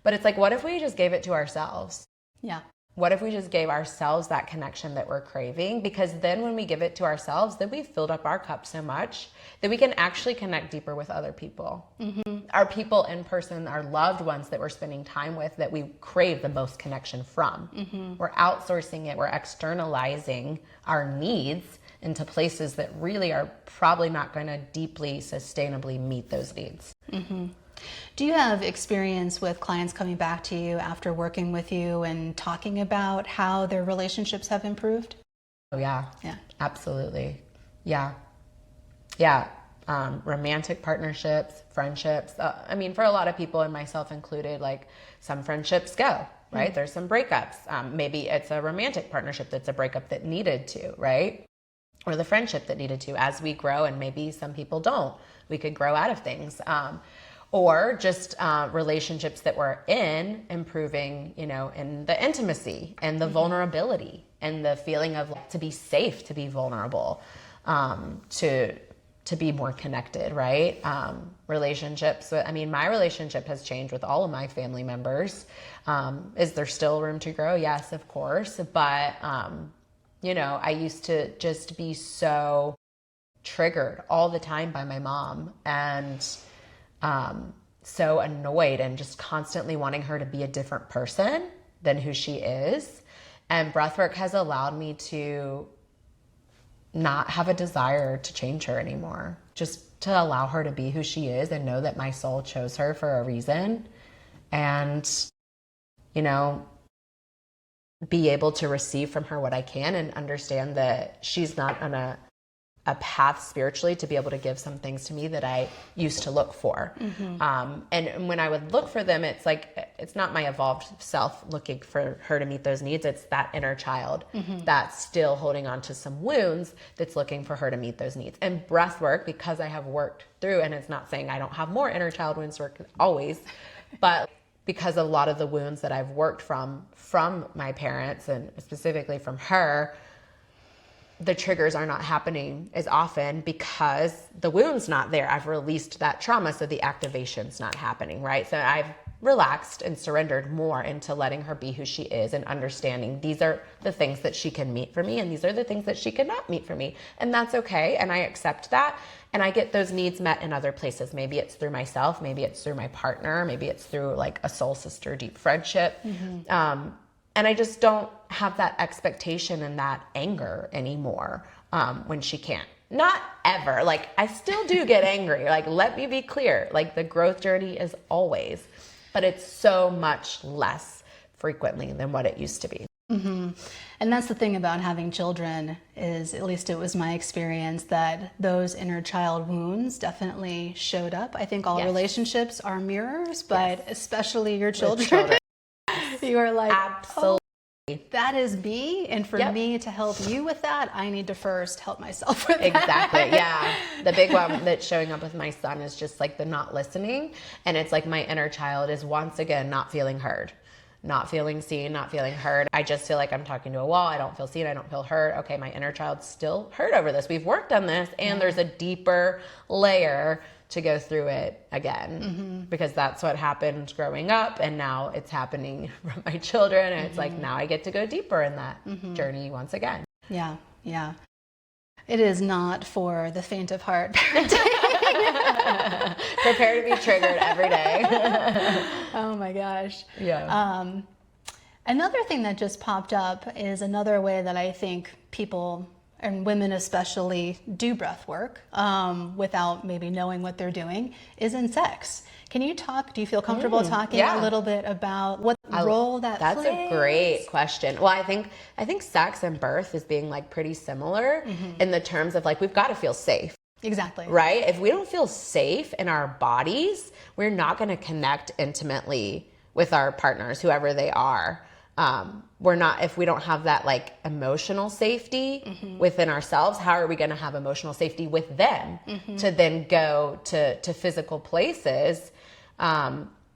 But it's like, what if we just gave it to ourselves?
Yeah.
What if we just gave ourselves that connection that we're craving? Because then when we give it to ourselves, then we've filled up our cup so much that we can actually connect deeper with other people. Our people in person, our loved ones that we're spending time with that we crave the most connection from. We're outsourcing it. We're externalizing our needs into places that really are probably not going to deeply, sustainably meet those needs.
Do you have experience with clients coming back to you after working with you and talking about how their relationships have improved?
Oh yeah.
Yeah.
Absolutely. Yeah. Romantic partnerships, friendships. I mean, for a lot of people and myself included, like some friendships go, right? There's some breakups. Maybe it's a romantic partnership that's a breakup that needed to, right? Or the friendship that needed to. As we grow, and maybe some people don't, we could grow out of things. or just relationships that we're in, improving, you know, in the intimacy and the vulnerability and the feeling of like, to be safe, to be vulnerable, to be more connected, right? Relationships. I mean, my relationship has changed with all of my family members. Is there still room to grow? Yes, of course. But, you know, I used to just be so triggered all the time by my mom and so annoyed and just constantly wanting her to be a different person than who she is. And breathwork has allowed me to not have a desire to change her anymore, just to allow her to be who she is and know that my soul chose her for a reason. And, you know, be able to receive from her what I can and understand that she's not on a path spiritually to be able to give some things to me that I used to look for. And when I would look for them, it's like, it's not my evolved self looking for her to meet those needs. It's that inner child that's still holding on to some wounds that's looking for her to meet those needs. And breath work, because I have worked through, and it's not saying I don't have more inner child wounds work always, but because a lot of the wounds that I've worked from my parents and specifically from her, the triggers are not happening as often because the wound's not there. I've released that trauma, so the activation's not happening, right? So I've relaxed and surrendered more into letting her be who she is and understanding these are the things that she can meet for me and these are the things that she cannot meet for me. And that's okay. And I accept that. And I get those needs met in other places. Maybe it's through myself. Maybe it's through my partner. Maybe it's through like a soul sister, deep friendship. And I just don't have that expectation and that anger anymore when she can't. Not ever. Like, I still do get angry. Like, let me be clear. Like, the growth journey is always, but it's so much less frequently than what it used to be.
And that's the thing about having children is, at least it was my experience, that those inner child wounds definitely showed up. I think all relationships are mirrors, but especially your children. You are like,
absolutely.
Oh, that is me. And for me to help you with that, I need to first help myself with that.
Exactly. Yeah. The big one that's showing up with my son is just like the not listening. And it's like my inner child is once again not feeling heard, not feeling seen, not feeling heard. I just feel like I'm talking to a wall. I don't feel seen. I don't feel heard. Okay, my inner child's still hurt over this. We've worked on this, and there's a deeper layer to go through it again, because that's what happened growing up, and now it's happening from my children, and it's like now I get to go deeper in that journey once again.
Yeah, yeah. It is not for the faint of heart.
Prepare to be triggered every day.
Oh my gosh.
Yeah.
Another thing that just popped up is another way that I think people, and women especially, do breath work without maybe knowing what they're doing, is in sex. Can you talk, do you feel comfortable talking a little bit about what role that plays?
That's a great question. Well, I think sex and birth is being like pretty similar in the terms of like, we've got to feel safe.
Exactly.
Right? If we don't feel safe in our bodies, we're not going to connect intimately with our partners, whoever they are. We're not, if we don't have that like emotional safety within ourselves, how are we going to have emotional safety with them to then go to physical places?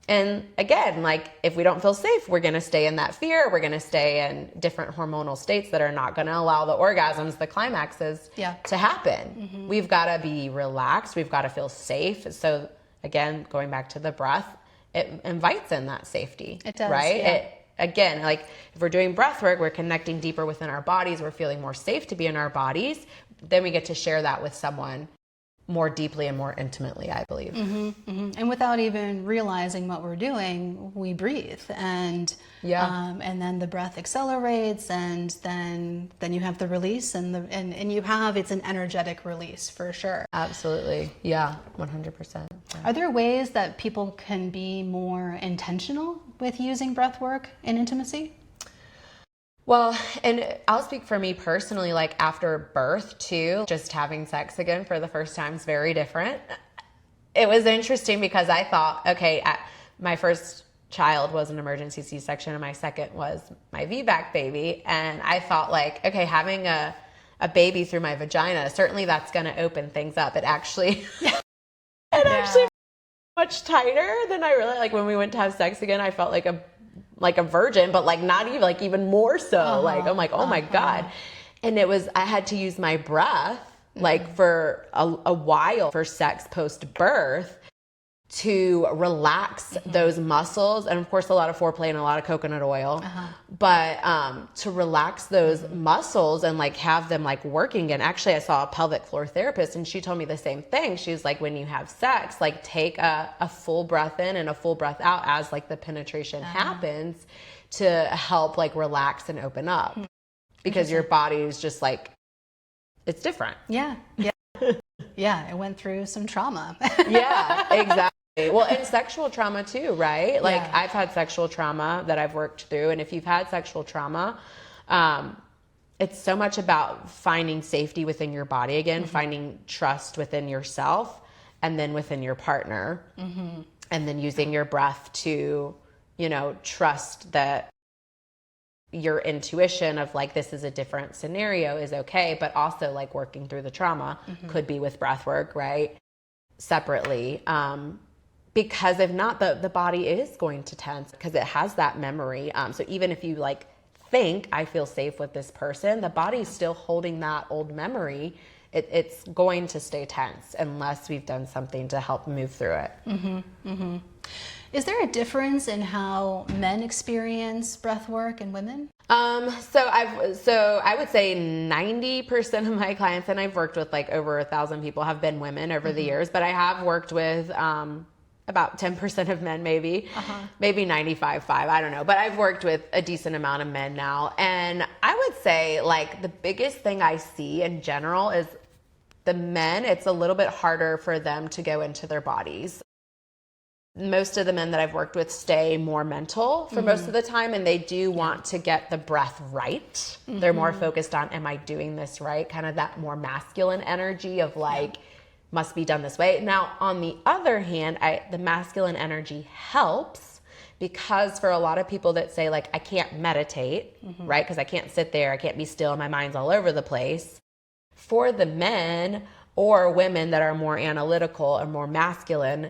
And again, like if we don't feel safe, we're going to stay in that fear. We're going to stay in different hormonal states that are not going to allow the orgasms, the climaxes to happen. We've got to be relaxed. We've got to feel safe. So again, going back to the breath, it invites in that safety.
It does,
right?
yeah.
Again, like if we're doing breath work, we're connecting deeper within our bodies. We're feeling more safe to be in our bodies. Then we get to share that with someone more deeply and more intimately, I believe.
And without even realizing what we're doing, we breathe, and then the breath accelerates, and then you have the release, and you have, it's an energetic release for sure.
Absolutely, yeah, 100%.
Are there ways that people can be more intentional with using breath work in intimacy?
Well, and I'll speak for me personally, like after birth too, just having sex again for the first time is very different. It was interesting because I thought, okay, my first child was an emergency C-section and my second was my VBAC baby. And I thought like, okay, having a baby through my vagina, certainly that's going to open things up. It actually much tighter than I really, like when we went to have sex again, I felt like a virgin, but like not even, like even more so. Like, I'm like, oh my God. And I had to use my breath like for a while for sex post birth to relax those muscles. And of course, a lot of foreplay and a lot of coconut oil, but to relax those muscles and like have them like working again. Actually, I saw a pelvic floor therapist and she told me the same thing. She was like, when you have sex, like take a full breath in and a full breath out as like the penetration happens to help like relax and open up because your body is just like, it's different.
Yeah. Yeah, it went through some trauma.
Yeah, exactly. Well, and sexual trauma too, right? Like I've had sexual trauma that I've worked through. And if you've had sexual trauma, it's so much about finding safety within your body again, finding trust within yourself and then within your partner. And then using your breath to, trust that your intuition of like, this is a different scenario is okay. But also like working through the trauma could be with breath work, right? Separately. Because if not, the body is going to tense because it has that memory. So even if you like think I feel safe with this person, the body's still holding that old memory. It's going to stay tense unless we've done something to help move through it.
Is there a difference in how men experience breath work and women?
So I would say 90% of my clients, and I've worked with like over 1,000 people, have been women over the years, but I have worked with about 10% of men, maybe 95.5, I don't know. But I've worked with a decent amount of men now. And I would say like the biggest thing I see in general is the men, it's a little bit harder for them to go into their bodies. Most of the men that I've worked with stay more mental for most of the time, and they do want to get the breath right. They're more focused on, am I doing this right? Kind of that more masculine energy of like, must be done this way. Now, on the other hand, the masculine energy helps because for a lot of people that say like, I can't meditate, right? Because I can't sit there, I can't be still, my mind's all over the place. For the men or women that are more analytical or more masculine,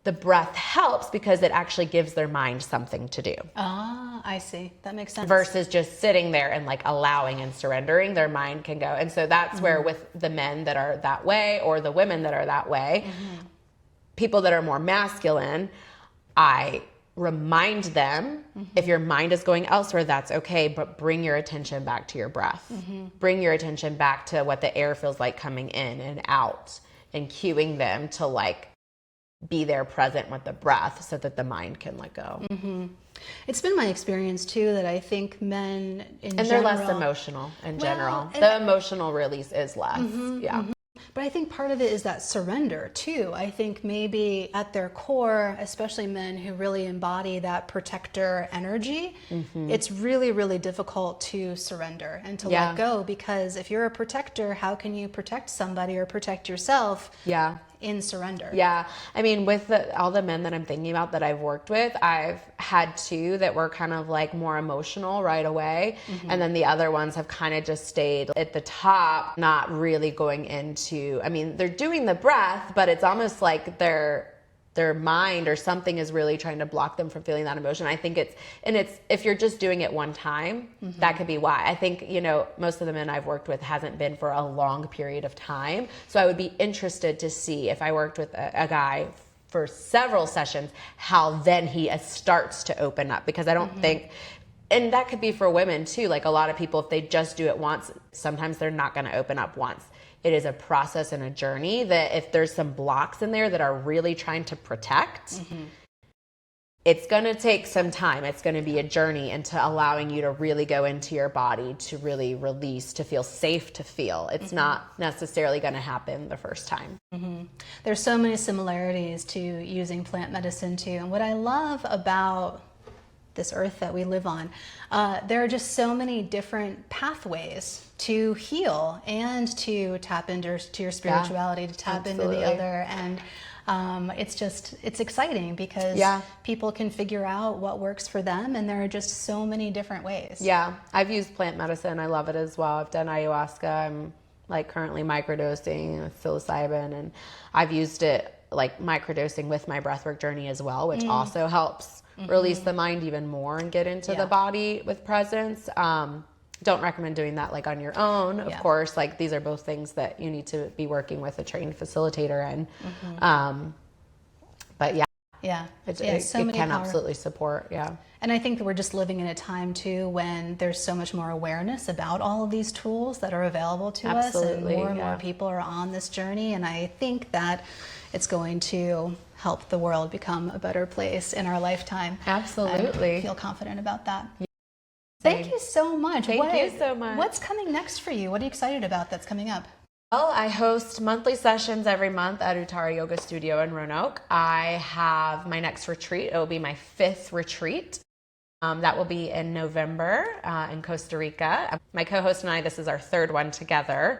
the breath helps because it actually gives their mind something to do.
Ah, I see. That makes sense.
Versus just sitting there and like allowing and surrendering, their mind can go. And so that's where with the men that are that way or the women that are that way, people that are more masculine, I remind them, if your mind is going elsewhere, that's okay, but bring your attention back to your breath. Bring your attention back to what the air feels like coming in and out and cueing them to like, be there present with the breath so that the mind can let go.
It's been my experience too that I think men in general...
And they're less emotional in general. The emotional release is less.
But I think part of it is that surrender too. I think maybe at their core, especially men who really embody that protector energy, it's really, really difficult to surrender and to let go, because if you're a protector, how can you protect somebody or protect yourself in surrender?
I mean, with all the men that I'm thinking about that I've worked with, I've had two that were kind of like more emotional right away. And then the other ones have kind of just stayed at the top, not really going into, I mean, they're doing the breath, but it's almost like their mind or something is really trying to block them from feeling that emotion. I think it's if you're just doing it one time, that could be why. I think, most of the men I've worked with hasn't been for a long period of time. So I would be interested to see if I worked with a guy for several sessions, how then he starts to open up, because I don't think, and that could be for women too. Like a lot of people, if they just do it once, sometimes they're not going to open up once. It is a process and a journey that if there's some blocks in there that are really trying to protect, it's going to take some time. It's going to be a journey into allowing you to really go into your body, to really release, to feel safe to feel. It's not necessarily going to happen the first time.
There's so many similarities to using plant medicine too. And what I love about this earth that we live on, there are just so many different pathways to heal and to tap into your spirituality, to tap into the other. And it's exciting because people can figure out what works for them, and there are just so many different ways.
I've used plant medicine. I love it as well. I've done ayahuasca. I'm like currently microdosing with psilocybin, and I've used it like microdosing with my breathwork journey as well, which also helps release the mind even more and get into the body with presence. Don't recommend doing that like on your own, of course. Like these are both things that you need to be working with a trained facilitator in. But it can absolutely support.
And I think that we're just living in a time too when there's so much more awareness about all of these tools that are available to us, and more people are on this journey. And I think that it's going to help the world become a better place in our lifetime.
Absolutely.
I feel confident about that. Thank you so much.
Thank you so much.
What's coming next for you? What are you excited about that's coming up?
Well, I host monthly sessions every month at Utara Yoga Studio in Roanoke. I have my next retreat. It will be my 5th retreat. That will be in November in Costa Rica. My co-host and I, this is our 3rd one together.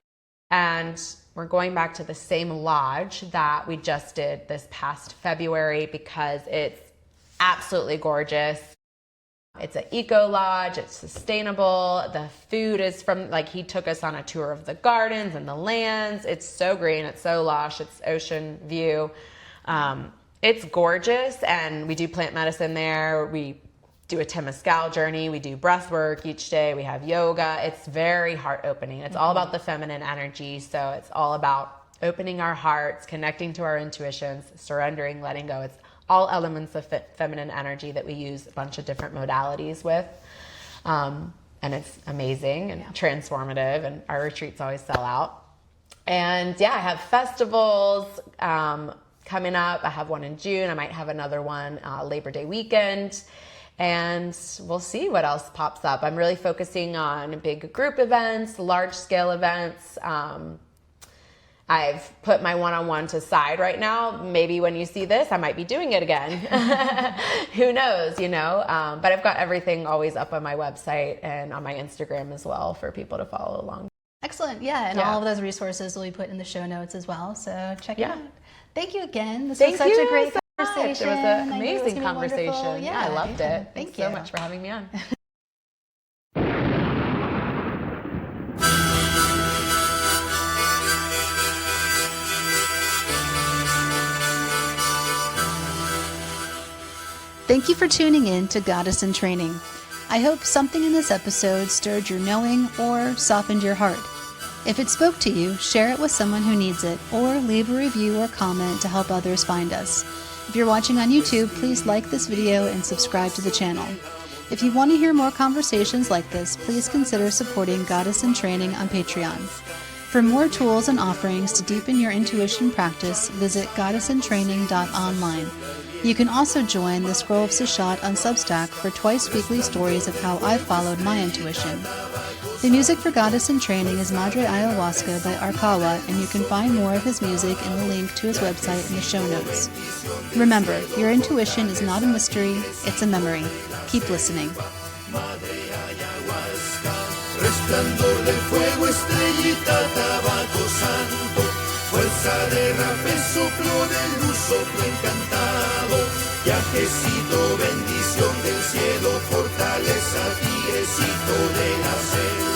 And we're going back to the same lodge that we just did this past February because it's absolutely gorgeous. It's an eco lodge, it's sustainable. The food is from, like, he took us on a tour of the gardens and the lands. It's so green, it's so lush, it's ocean view. It's gorgeous, and we do plant medicine there. We do a Temescal journey. We do breath work each day. We have yoga. It's very heart opening. It's all about the feminine energy. So it's all about opening our hearts, connecting to our intuitions, surrendering, letting go. It's all elements of feminine energy that we use a bunch of different modalities with. And it's amazing and transformative, and our retreats always sell out. And I have festivals coming up. I have one in June. I might have another one Labor Day weekend. And we'll see what else pops up. I'm really focusing on big group events, large scale events. I've put my one-on-one to side right now. Maybe when you see this, I might be doing it again. Who knows, But I've got everything always up on my website and on my Instagram as well for people to follow along.
Excellent. And all of those resources will be put in the show notes as well. So check it out. Thank you again. This was such a great conversation.
It was an amazing conversation. I loved it.
Thank
you so much for having me on.
Thank you for tuning in to Goddess in Training. I hope something in this episode stirred your knowing or softened your heart. If it spoke to you, share it with someone who needs it, or leave a review or comment to help others find us. If you're watching on YouTube, please like this video and subscribe to the channel. If you want to hear more conversations like this, please consider supporting Goddess in Training on Patreon. For more tools and offerings to deepen your intuition practice, visit goddessintraining.online. You can also join the Scroll of Seshat on Substack for twice-weekly stories of how I followed my intuition. The music for Goddess in Training is Madre Ayahuasca by Arkawa, and you can find more of his music in the link to his website in the show notes. Remember, your intuition is not a mystery, it's a memory. Keep listening.
Resplandor del fuego, estrellita, tabaco santo, fuerza de rape, soplo de luz, soplo encantado, viajecito, bendición del cielo, fortaleza, tigrecito de la selva.